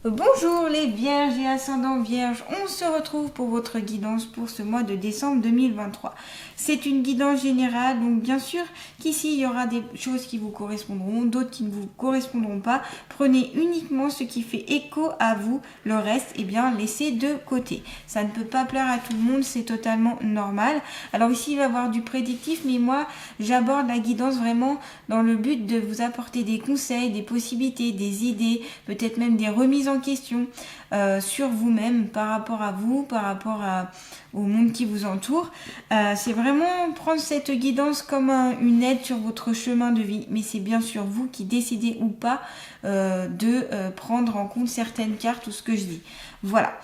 Bonjour les vierges et ascendants vierges, on se retrouve pour votre guidance pour ce mois de décembre 2023. C'est une guidance générale, donc bien sûr qu'ici il y aura des choses qui vous correspondront, d'autres qui ne vous correspondront pas. Prenez uniquement ce qui fait écho à vous, le reste, eh bien laissez de côté. Ça ne peut pas plaire à tout le monde, c'est totalement normal. Alors ici il va y avoir du prédictif, mais moi j'aborde la guidance vraiment dans le but de vous apporter des conseils, des possibilités, des idées, peut-être même des remises en question sur vous-même, par rapport à vous, par rapport au monde qui vous entoure. C'est vraiment prendre cette guidance comme une aide sur votre chemin de vie, mais c'est bien sûr vous qui décidez ou pas de prendre en compte certaines cartes ou ce que je dis. Voilà.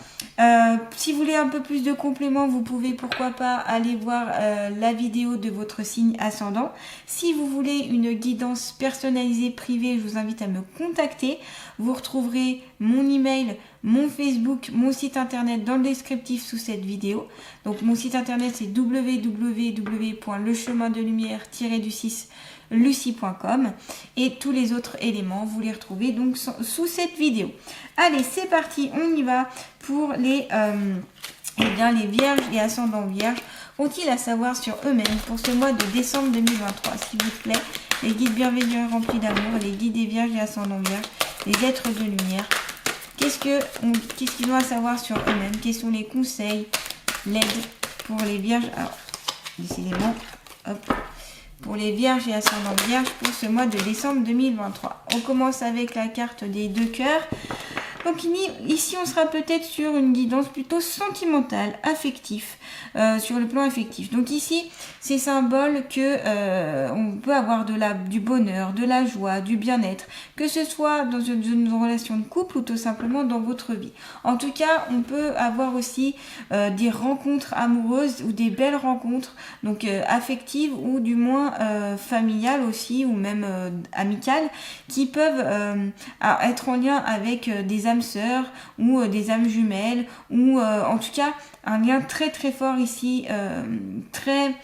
Si vous voulez un peu plus de compléments, vous pouvez pourquoi pas aller voir la vidéo de votre signe ascendant. Si vous voulez une guidance personnalisée privée, je vous invite à me contacter. Vous retrouverez mon email, mon Facebook, mon site internet dans le descriptif sous cette vidéo. Donc mon site internet c'est www.lechemin-de-lumière-du6lucie.com et tous les autres éléments vous les retrouvez donc sous cette vidéo. Allez, c'est parti, on y va pour les les vierges et ascendants vierges. Ont-ils à savoir sur eux-mêmes pour ce mois de décembre 2023, s'il vous plaît? Les guides bienveillants remplis d'amour, les guides des vierges et ascendants vierges, les êtres de lumière. Qu'est-ce qu'ils ont à savoir sur eux-mêmes? Quels sont les conseils, l'aide pour les vierges? Alors, décidément, hop. Pour les vierges et ascendants vierges pour ce mois de décembre 2023. On commence avec la carte des deux cœurs. Donc ici, on sera peut-être sur une guidance plutôt sentimentale, affective, sur le plan affectif. Donc ici, c'est symbole que on peut avoir du bonheur, de la joie, du bien-être, que ce soit dans une relation de couple ou tout simplement dans votre vie. En tout cas, on peut avoir aussi des rencontres amoureuses ou des belles rencontres, donc affectives ou du moins familiales aussi ou même amicales, qui peuvent être en lien avec des âmes sœurs ou des âmes jumelles ou en tout cas un lien très très fort ici, très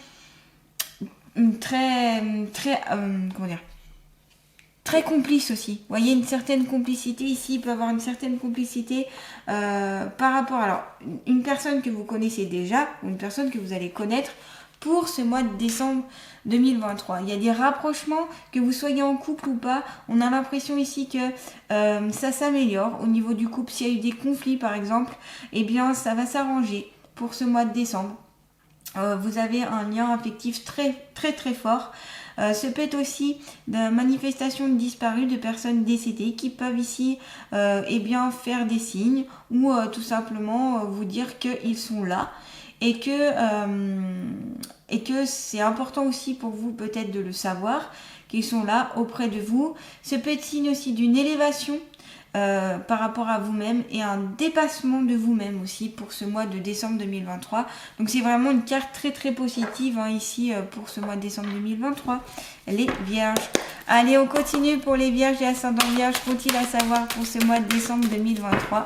complice aussi. Vous voyez, une certaine complicité ici, il peut y avoir une certaine complicité par rapport à une personne que vous connaissez déjà ou une personne que vous allez connaître pour ce mois de décembre 2023. Il y a des rapprochements, que vous soyez en couple ou pas. On a l'impression ici que ça s'améliore au niveau du couple. S'il y a eu des conflits par exemple, eh bien ça va s'arranger pour ce mois de décembre. Vous avez un lien affectif très très très fort. Ce peut être aussi de manifestations de disparus, de personnes décédées qui peuvent ici faire des signes ou tout simplement vous dire qu'ils sont là. Et que c'est important aussi pour vous peut-être de le savoir, qu'ils sont là auprès de vous. Ce peut être signe aussi d'une élévation par rapport à vous-même et un dépassement de vous-même aussi pour ce mois de décembre 2023. Donc c'est vraiment une carte très très positive ici pour ce mois de décembre 2023. Les vierges. Allez, on continue pour les vierges et ascendants vierges. Qu'ont-ils à savoir pour ce mois de décembre 2023?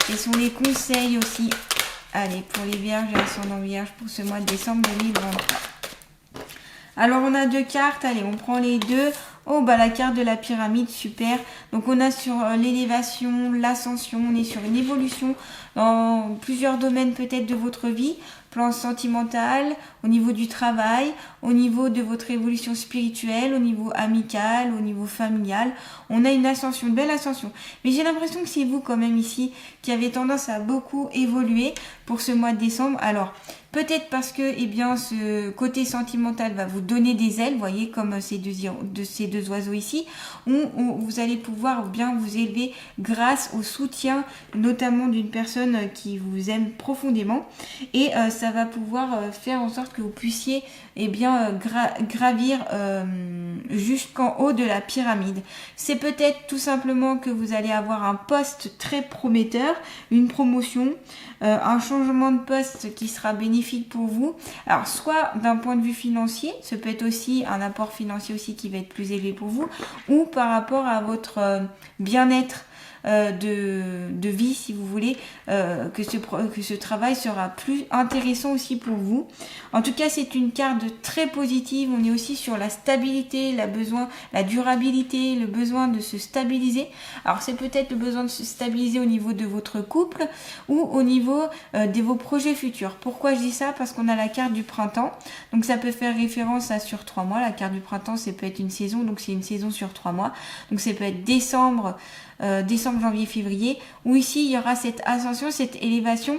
Quels sont les conseils aussi? Allez, pour les vierges et ascendants vierges pour ce mois de décembre 2023. Alors, on a deux cartes. Allez, on prend les deux. Oh, bah la carte de la pyramide, super. Donc, on a sur l'élévation, l'ascension. On est sur une évolution dans plusieurs domaines peut-être de votre vie. Plan sentimental, au niveau du travail, au niveau de votre évolution spirituelle, au niveau amical, au niveau familial. On a une ascension, une belle ascension. Mais j'ai l'impression que c'est vous quand même ici qui avez tendance à beaucoup évoluer pour ce mois de décembre. Alors, peut-être parce que ce côté sentimental va vous donner des ailes, vous voyez, comme ces deux oiseaux ici, où vous allez pouvoir bien vous élever grâce au soutien, notamment d'une personne qui vous aime profondément. Et ça va pouvoir faire en sorte que vous puissiez gravir jusqu'en haut de la pyramide. C'est peut-être tout simplement que vous allez avoir un poste très prometteur, une promotion, un changement de poste qui sera bénéfique pour vous. Alors soit d'un point de vue financier, ce peut être aussi un apport financier aussi qui va être plus élevé pour vous, ou par rapport à votre bien-être de vie, si vous voulez, que ce travail sera plus intéressant aussi pour vous. En tout cas, c'est une carte très positive. On est aussi sur la stabilité, la durabilité, le besoin de se stabiliser. Alors, c'est peut-être le besoin de se stabiliser au niveau de votre couple ou au niveau de vos projets futurs. Pourquoi je dis ça? Parce qu'on a la carte du printemps. Donc, ça peut faire référence à sur 3 mois. La carte du printemps, ça peut être une saison. Donc, c'est une saison sur 3 mois. Donc, ça peut être décembre, janvier, février. Où ici, il y aura cette ascension, cette élévation.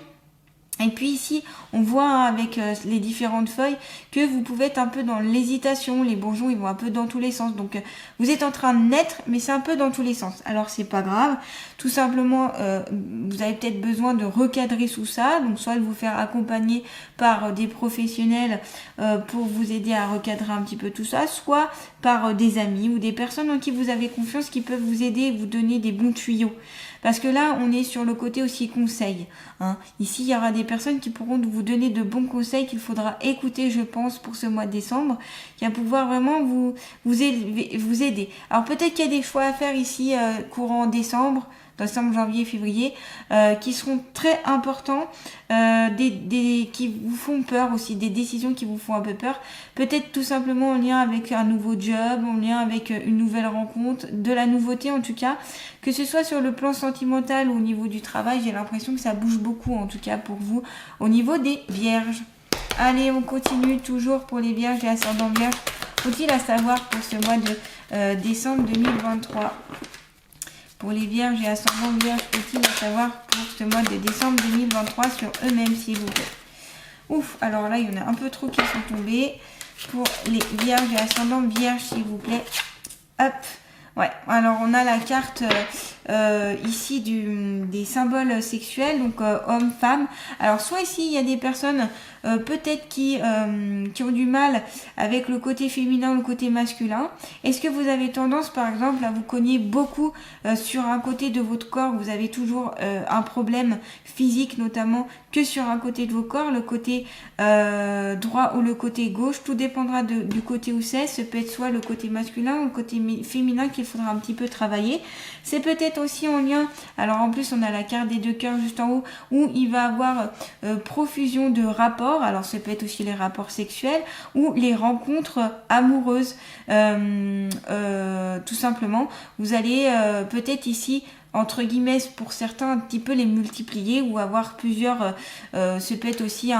Et puis ici, on voit avec les différentes feuilles que vous pouvez être un peu dans l'hésitation. Les bourgeons, ils vont un peu dans tous les sens. Donc, vous êtes en train de naître, mais c'est un peu dans tous les sens. Alors, c'est pas grave. Tout simplement, vous avez peut-être besoin de recadrer sous ça. Donc, soit de vous faire accompagner par des professionnels pour vous aider à recadrer un petit peu tout ça, soit par des amis ou des personnes en qui vous avez confiance qui peuvent vous aider et vous donner des bons tuyaux. Parce que là, on est sur le côté aussi conseil. Ici, il y aura des personnes qui pourront vous donner de bons conseils qu'il faudra écouter, je pense, pour ce mois de décembre, qui va pouvoir vraiment vous aider. Alors peut-être qu'il y a des choix à faire ici courant décembre, janvier, février, qui seront très importants, qui vous font peur aussi, des décisions qui vous font un peu peur. Peut-être tout simplement en lien avec un nouveau job, en lien avec une nouvelle rencontre, de la nouveauté en tout cas. Que ce soit sur le plan sentimental ou au niveau du travail, j'ai l'impression que ça bouge beaucoup en tout cas pour vous au niveau des vierges. Allez, on continue toujours pour les vierges et ascendants vierges. Faut-il à savoir pour ce mois de décembre 2023 ? Pour les vierges et ascendants vierges, faut-il à savoir pour ce mois de décembre 2023 sur eux-mêmes, s'il vous plaît. Ouf, alors là, il y en a un peu trop qui sont tombés. Pour les vierges et ascendants vierges, s'il vous plaît. Hop. Ouais, alors on a la carte ici des symboles sexuels, donc homme, femme. Alors soit ici il y a des personnes peut-être qui ont du mal avec le côté féminin ou le côté masculin. Est-ce que vous avez tendance par exemple à vous cogner beaucoup sur un côté de votre corps? Vous avez toujours un problème physique notamment que sur un côté de vos corps, le côté droit ou le côté gauche, tout dépendra du côté où c'est. Ce peut être soit le côté masculin ou le côté féminin qu'il faudra un petit peu travailler. C'est peut-être aussi en lien, alors en plus on a la carte des 2 cœurs juste en haut, où il va avoir profusion de rapports, alors ça peut être aussi les rapports sexuels ou les rencontres amoureuses, tout simplement. Vous allez peut-être ici entre guillemets pour certains un petit peu les multiplier ou avoir plusieurs, ça peut être aussi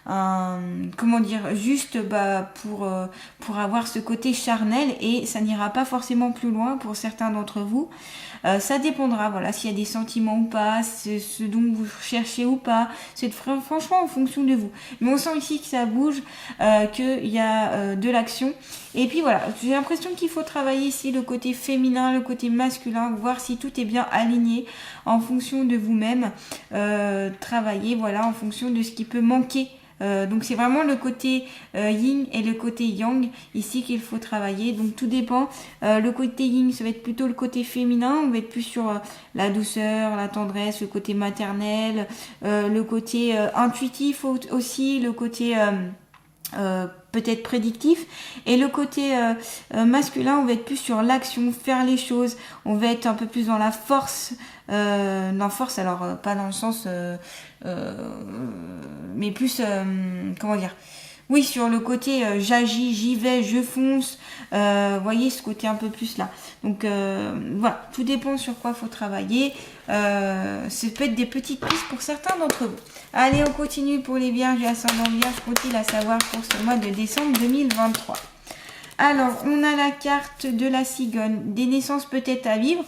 comment dire, juste pour avoir ce côté charnel, et ça n'ira pas forcément plus loin pour certains d'entre vous. Ça dépendra, voilà, s'il y a des sentiments ou pas, ce dont vous cherchez ou pas. C'est franchement en fonction de vous. Mais on sent ici que ça bouge, qu'il y a de l'action. Et puis voilà, j'ai l'impression qu'il faut travailler ici le côté féminin, le côté masculin, voir si tout est bien aligné en fonction de vous-même. Travailler, voilà, en fonction de ce qui peut manquer. Donc c'est vraiment le côté yin et le côté yang ici qu'il faut travailler. Donc tout dépend. Le côté yin, ça va être plutôt le côté féminin. On va être plus sur la douceur, la tendresse, le côté maternel, le côté intuitif aussi, le côté peut-être prédictif, et le côté masculin, on va être plus sur l'action, faire les choses, on va être un peu plus dans la force, alors pas dans le sens mais plus comment dire, oui, sur le côté j'agis, j'y vais, je fonce, voyez ce côté un peu plus là. Donc voilà, tout dépend sur quoi faut travailler. Ça peut être des petites pistes pour certains d'entre vous. Allez, on continue pour les vierges et ascendants vierges. Faut-il à savoir pour ce mois de décembre 2023? Alors, on a la carte de la cigogne, des naissances peut-être à vivre.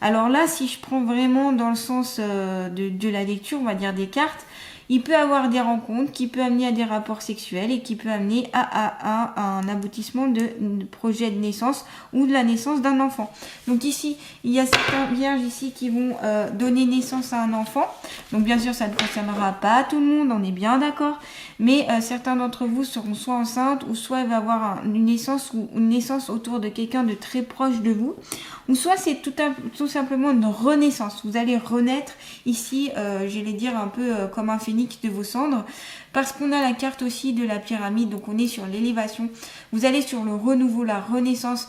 Alors là, si je prends vraiment dans le sens de la lecture, on va dire des cartes, il peut avoir des rencontres qui peut amener à des rapports sexuels et qui peut amener à un aboutissement de projet de naissance ou de la naissance d'un enfant. Donc ici, il y a certains vierges ici qui vont donner naissance à un enfant. Donc bien sûr, ça ne concernera pas tout le monde, on est bien d'accord. Mais certains d'entre vous seront soit enceintes ou soit il va avoir une naissance autour de quelqu'un de très proche de vous. Ou soit c'est tout simplement une renaissance. Vous allez renaître ici, j'allais dire un peu comme un phénix, phénix, de vos cendres, parce qu'on a la carte aussi de la pyramide, donc on est sur l'élévation, vous allez sur le renouveau, la renaissance,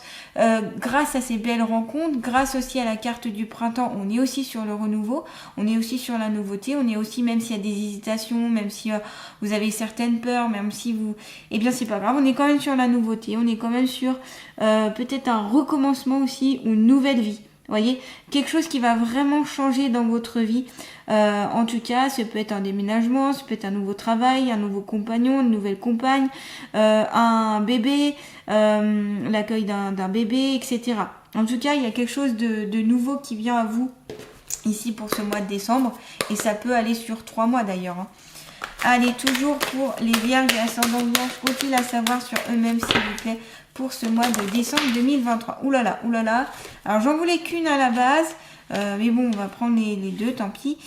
grâce à ces belles rencontres, grâce aussi à la carte du printemps, on est aussi sur le renouveau, on est aussi sur la nouveauté, on est aussi, même s'il y a des hésitations, même si vous avez certaines peurs, même si vous... Eh bien c'est pas grave, on est quand même sur la nouveauté, on est quand même sur peut-être un recommencement aussi, ou une nouvelle vie. Vous voyez, quelque chose qui va vraiment changer dans votre vie. En tout cas, ça peut être un déménagement, ça peut être un nouveau travail, un nouveau compagnon, une nouvelle compagne, un bébé, l'accueil d'un bébé, etc. En tout cas, il y a quelque chose de nouveau qui vient à vous ici pour ce mois de décembre. Et ça peut aller sur 3 mois d'ailleurs. Hein. Allez, toujours pour les vierges et ascendants vierges, faut-il à savoir sur eux-mêmes, s'il vous plaît, pour ce mois de décembre 2023. Oulala, oulala. Alors, j'en voulais qu'une à la base. Mais bon, on va prendre les deux, tant pis.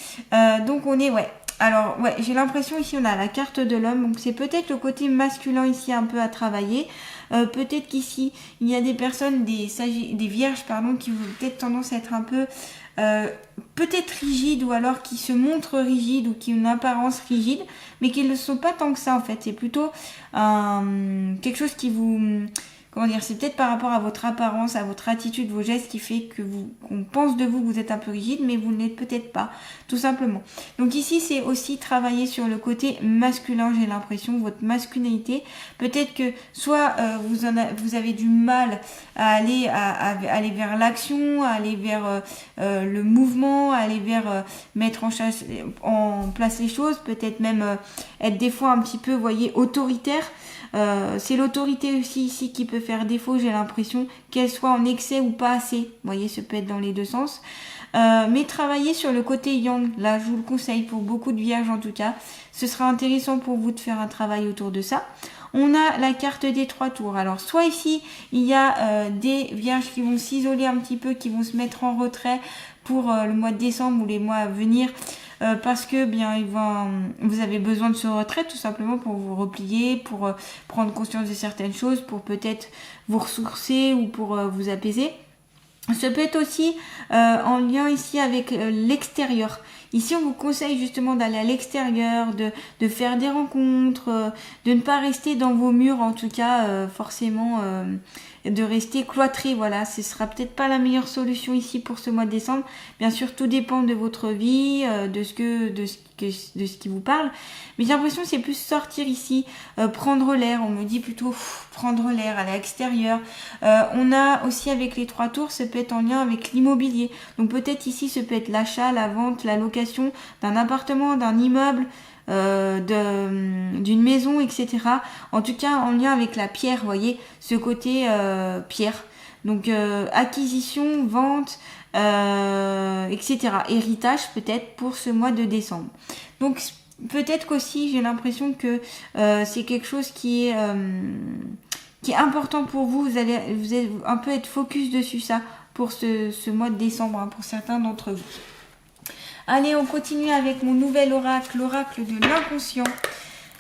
Donc, on est, ouais. Alors, ouais, j'ai l'impression ici, on a la carte de l'homme. Donc, c'est peut-être le côté masculin ici un peu à travailler. Peut-être qu'ici, il y a des personnes, des vierges, pardon, qui ont peut-être tendance à être un peu... peut-être rigides, ou alors qui se montrent rigides, ou qui ont une apparence rigide, mais qui ne le sont pas tant que ça en fait. C'est plutôt quelque chose qui vous... Comment dire, c'est peut-être par rapport à votre apparence, à votre attitude, vos gestes qui fait que qu'on pense de vous que vous êtes un peu rigide, mais vous ne l'êtes peut-être pas, tout simplement. Donc ici, c'est aussi travailler sur le côté masculin, j'ai l'impression, votre masculinité. Peut-être que soit vous avez du mal à aller vers l'action, à aller vers le mouvement, à aller vers mettre en place les choses, peut-être même être des fois un petit peu, vous voyez, autoritaire. C'est l'autorité aussi ici qui peut faire défaut, j'ai l'impression, qu'elle soit en excès ou pas assez. Vous voyez, ça peut être dans les deux sens. Mais travailler sur le côté yang, là je vous le conseille pour beaucoup de vierges en tout cas. Ce sera intéressant pour vous de faire un travail autour de ça. On a la carte des 3 tours. Alors soit ici, il y a des vierges qui vont s'isoler un petit peu, qui vont se mettre en retrait pour le mois de décembre ou les mois à venir. Parce que bien vous avez besoin de ce retrait tout simplement pour vous replier, pour prendre conscience de certaines choses, pour peut-être vous ressourcer ou pour vous apaiser. Ça peut être aussi en lien ici avec l'extérieur. Ici, on vous conseille justement d'aller à l'extérieur, de faire des rencontres, de ne pas rester dans vos murs, en tout cas, forcément, de rester cloîtré. Voilà, ce sera peut-être pas la meilleure solution ici pour ce mois de décembre. Bien sûr, tout dépend de votre vie, de ce qui vous parle. Mais j'ai l'impression que c'est plus sortir ici, prendre l'air. On me dit plutôt prendre l'air, aller à l'extérieur. On a aussi avec les 3 tours, ça peut être en lien avec l'immobilier. Donc peut-être ici, ça peut être l'achat, la vente, la location d'un appartement, d'un immeuble, d'une maison, etc. En tout cas, en lien avec la pierre, vous voyez, ce côté pierre. Donc acquisition, vente, etc. Héritage peut-être pour ce mois de décembre. Donc peut-être qu'aussi j'ai l'impression que c'est quelque chose qui est important pour vous. Vous allez un peu être focus dessus ça pour ce mois de décembre, hein, pour certains d'entre vous. Allez, on continue avec mon nouvel oracle, l'oracle de l'inconscient.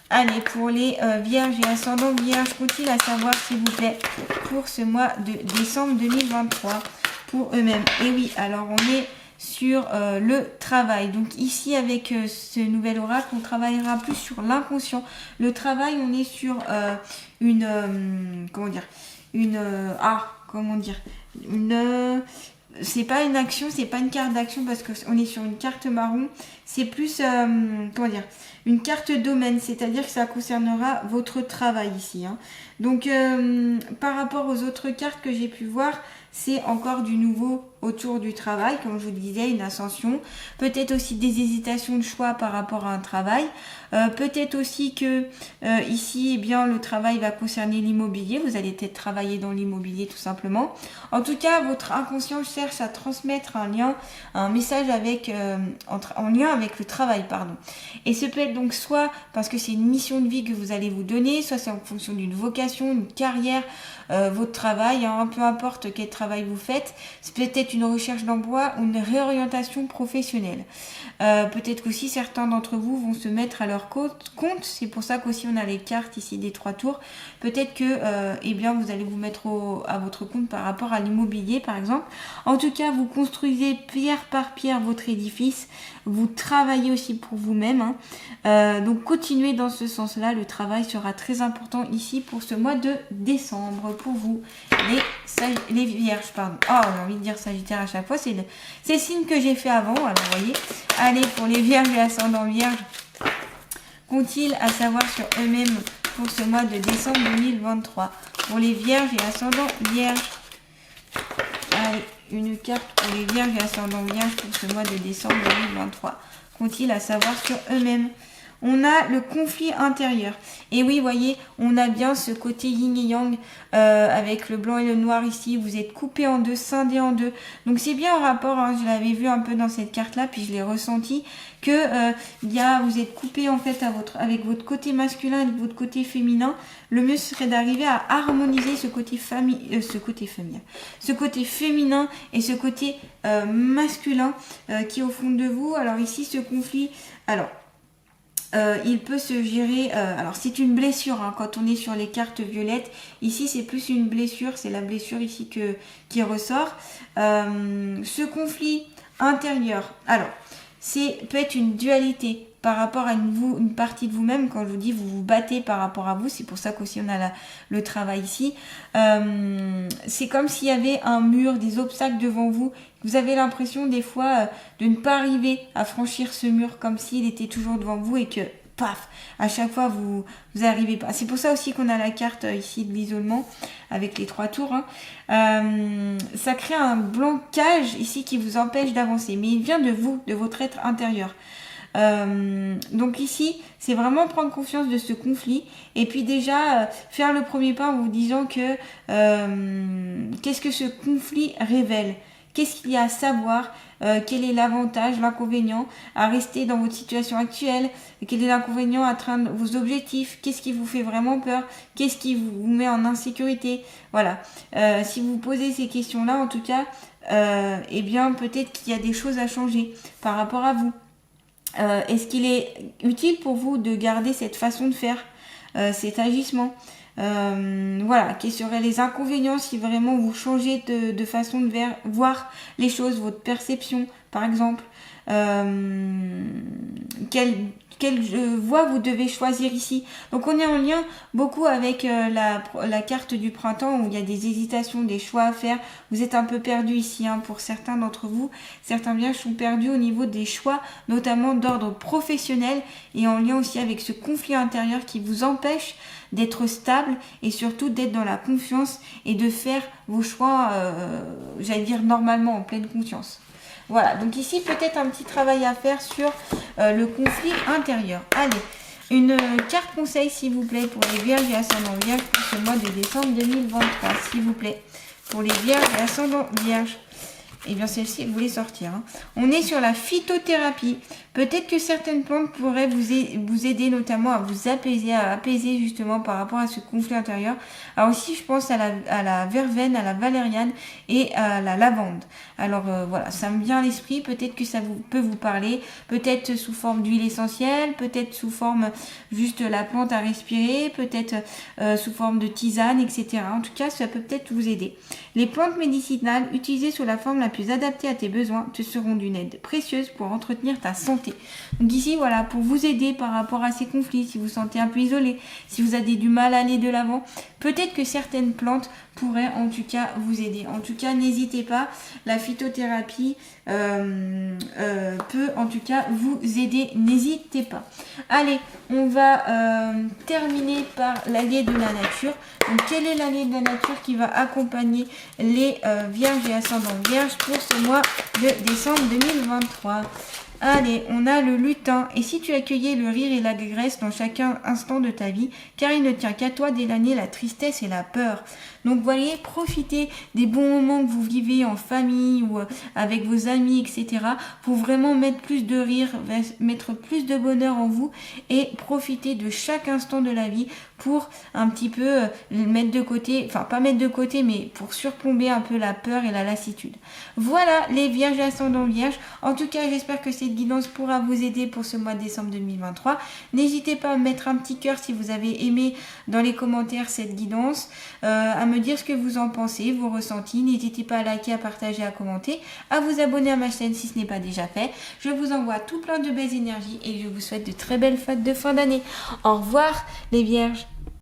Allez, pour les vierges et ascendants vierges, faut-il à savoir, s'il vous plaît, pour ce mois de décembre 2023, pour eux-mêmes. Et oui, alors on est sur le travail. Donc ici, avec ce nouvel oracle, on travaillera plus sur l'inconscient. Le travail, on est sur c'est pas une action, c'est pas une carte d'action parce qu'on est sur une carte marron. C'est plus, une carte domaine, c'est-à-dire que ça concernera votre travail ici. Hein. Donc, par rapport aux autres cartes que j'ai pu voir, c'est encore du nouveau autour du travail, comme je vous le disais, une ascension. Peut-être aussi des hésitations de choix par rapport à un travail. Peut-être aussi que ici, eh bien, le travail va concerner l'immobilier. Vous allez peut-être travailler dans l'immobilier tout simplement. En tout cas, votre inconscient cherche à transmettre un message en lien avec le travail, pardon. Et ce peut être donc soit parce que c'est une mission de vie que vous allez vous donner, soit c'est en fonction d'une vocation, une carrière, votre travail, hein, peu importe quel travail vous faites. C'est peut-être une recherche d'emploi ou une réorientation professionnelle. Peut-être qu'aussi certains d'entre vous vont se mettre à leur compte. C'est pour ça qu'aussi on a les cartes ici des 3 tours. Peut-être que eh bien, vous allez vous mettre à votre compte par rapport à l'immobilier par exemple. En tout cas, vous construisez pierre par pierre votre édifice. Vous travaillez aussi pour vous-même. Donc continuez dans ce sens-là. Le travail sera très important ici pour ce mois de décembre. Pour vous, les vierges, pardon. Oh, j'ai envie de dire Sagittaire à chaque fois. C'est le signe que j'ai fait avant. Alors, vous voyez. Allez, pour les vierges et ascendants vierges, qu'ont-ils à savoir sur eux-mêmes pour ce mois de décembre 2023? Pour les vierges et ascendants vierges. Allez, une carte pour les vierges et ascendants vierges pour ce mois de décembre 2023. Qu'ont-ils à savoir sur eux-mêmes? On a le conflit intérieur. Et oui, voyez, on a bien ce côté yin et yang avec le blanc et le noir ici. Vous êtes coupé en deux, scindé en deux. Donc c'est bien en rapport, je l'avais vu un peu dans cette carte-là, puis je l'ai ressenti, que vous êtes coupé en fait avec votre côté masculin et votre côté féminin. Le mieux serait d'arriver à harmoniser ce côté féminin et ce côté masculin qui est au fond de vous. Alors ici, ce conflit... il peut se gérer, alors c'est une blessure quand on est sur les cartes violettes, ici c'est plus une blessure, c'est la blessure ici qui ressort. Ce conflit intérieur, alors peut être une dualité par rapport à une partie de vous-même. Quand je vous dis vous vous battez par rapport à vous, c'est pour ça qu'aussi on a le travail ici. C'est comme s'il y avait un mur, des obstacles devant vous. Vous avez l'impression des fois de ne pas arriver à franchir ce mur, comme s'il était toujours devant vous et que paf, à chaque fois vous n'arrivez pas. C'est pour ça aussi qu'on a la carte ici de l'isolement avec les 3 tours. Ça crée un blocage ici qui vous empêche d'avancer, mais il vient de vous, de votre être intérieur. Donc ici, c'est vraiment prendre conscience de ce conflit et puis déjà faire le premier pas en vous disant que qu'est-ce que ce conflit révèle? Qu'est-ce qu'il y a à savoir? Quel est l'avantage, l'inconvénient à rester dans votre situation actuelle? Quel est l'inconvénient à atteindre vos objectifs? Qu'est-ce qui vous fait vraiment peur? Qu'est-ce qui vous met en insécurité? Voilà. Si vous posez ces questions-là, en tout cas, eh bien peut-être qu'il y a des choses à changer par rapport à vous. Est-ce qu'il est utile pour vous de garder cette façon de faire, cet agissement? Voilà, quels seraient les inconvénients si vraiment vous changez de façon de voir les choses, votre perception par exemple? Quelle voie vous devez choisir ici? Donc on est en lien beaucoup avec la carte du printemps où il y a des hésitations, des choix à faire. Vous êtes un peu perdu ici pour certains d'entre vous. Certains vierges sont perdus au niveau des choix, notamment d'ordre professionnel et en lien aussi avec ce conflit intérieur qui vous empêche d'être stable et surtout d'être dans la confiance et de faire vos choix, j'allais dire normalement, en pleine conscience. Voilà, donc ici peut-être un petit travail à faire sur le conflit intérieur. Allez, une carte conseil s'il vous plaît pour les vierges et ascendants vierges pour ce mois de décembre 2023, s'il vous plaît. Pour les vierges et ascendants vierges. Et bien celle-ci, elle voulait sortir. On est sur la phytothérapie. Peut-être que certaines plantes pourraient vous aider notamment à vous apaiser justement par rapport à ce conflit intérieur. Alors ici, je pense à la verveine, à la valériane et à la lavande. Alors voilà, ça me vient à l'esprit. Peut-être que ça peut vous parler. Peut-être sous forme d'huile essentielle, peut-être sous forme juste la plante à respirer, peut-être sous forme de tisane, etc. En tout cas, ça peut peut-être vous aider. Les plantes médicinales utilisées sous la forme la plus adaptée à tes besoins te seront d'une aide précieuse pour entretenir ta santé. Donc ici, voilà, pour vous aider par rapport à ces conflits, si vous vous sentez un peu isolé, si vous avez du mal à aller de l'avant, peut-être que certaines plantes pourraient en tout cas vous aider. En tout cas, n'hésitez pas, la phytothérapie peut en tout cas vous aider, n'hésitez pas. Allez, on va terminer par l'allié de la nature. Donc quel est l'allié de la nature qui va accompagner les vierges et ascendants vierges pour ce mois de décembre 2023? Allez, on a le lutin. Et si tu accueillais le rire et l'allégresse dans chacun instant de ta vie, car il ne tient qu'à toi d'éloigner la tristesse et la peur. Donc voyez, profitez des bons moments que vous vivez en famille ou avec vos amis, etc. pour vraiment mettre plus de rire, mettre plus de bonheur en vous et profiter de chaque instant de la vie pour un petit peu mettre de côté, enfin pas mettre de côté, mais pour surplomber un peu la peur et la lassitude. Voilà les vierges et ascendants vierges. En tout cas, j'espère que cette guidance pourra vous aider pour ce mois de décembre 2023. N'hésitez pas à mettre un petit cœur si vous avez aimé dans les commentaires cette guidance, à me dire ce que vous en pensez, vos ressentis. N'hésitez pas à liker, à partager, à commenter, à vous abonner à ma chaîne si ce n'est pas déjà fait. Je vous envoie tout plein de belles énergies et je vous souhaite de très belles fêtes de fin d'année. Au revoir les vierges.